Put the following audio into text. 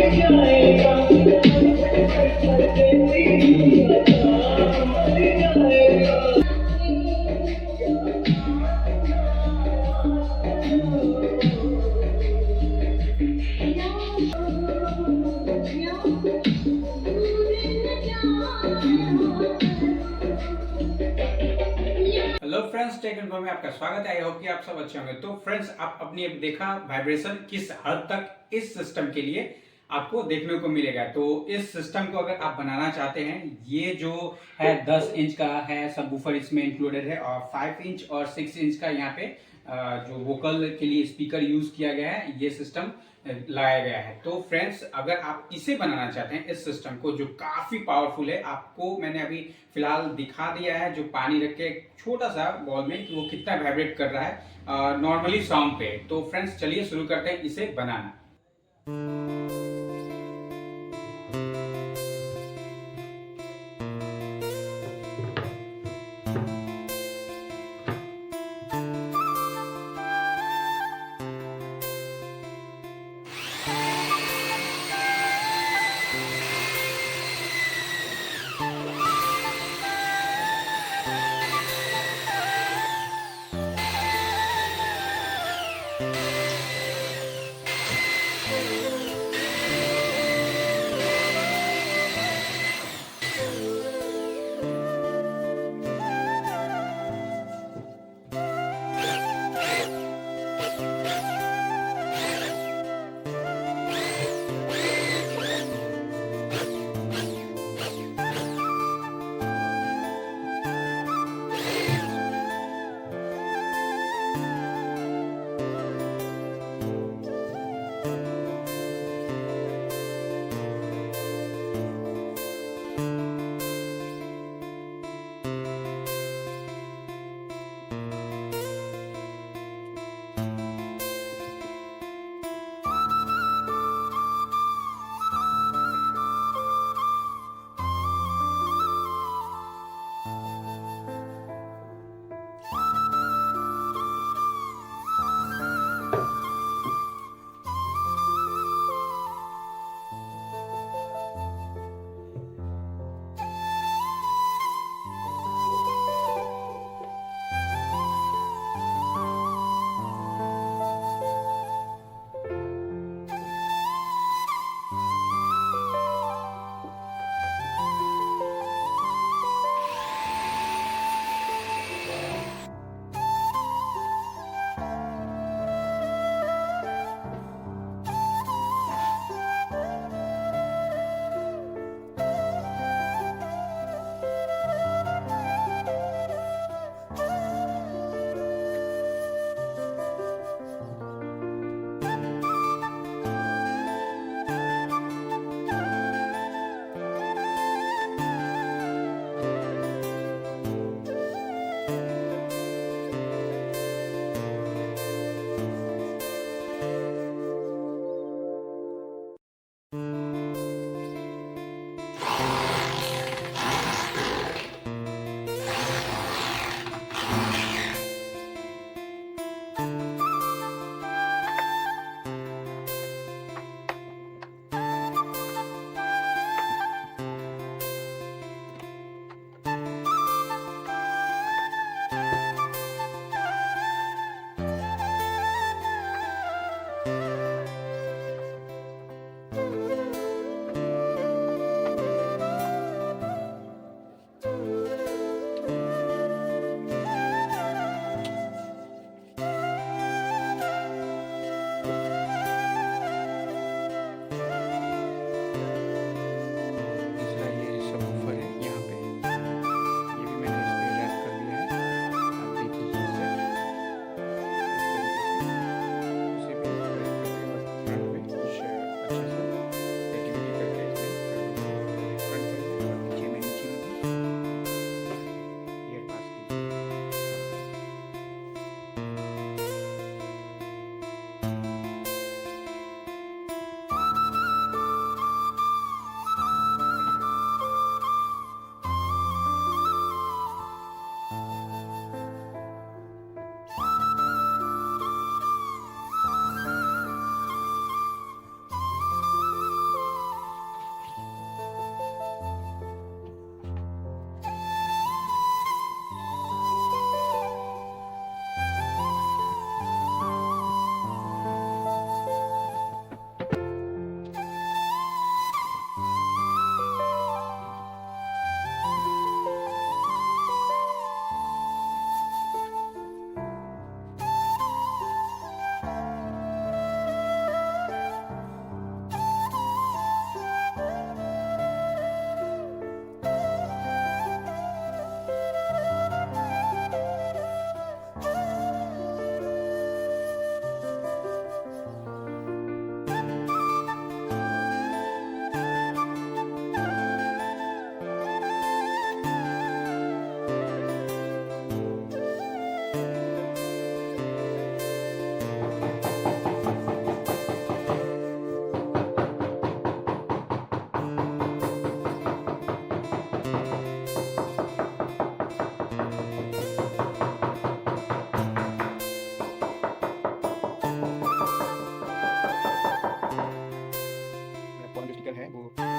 Hello friends, take info में आपका स्वागत है। आई होप कि आप सब अच्छे होंगे। तो फ्रेंड्स, आप अपनी देखा वाइब्रेशन किस हद तक इस सिस्टम के लिए आपको देखने को मिलेगा। तो इस सिस्टम को अगर आप बनाना चाहते हैं, ये जो है 10 इंच का है, सबवूफर इसमें इंक्लूडेड है, और 5 इंच और 6 इंच का यहाँ पे जो वोकल के लिए स्पीकर यूज किया गया है, ये सिस्टम लगाया गया है। तो फ्रेंड्स, अगर आप इसे बनाना चाहते हैं, इस सिस्टम को जो काफी पावरफुल है, आपको मैंने अभी फिलहाल दिखा दिया है, जो पानी रख के छोटा सा बॉल में, कि वो कितना वाइब्रेट कर रहा है नॉर्मली साउंड पे। तो फ्रेंड्स, चलिए शुरू करते हैं इसे बनाना। है वो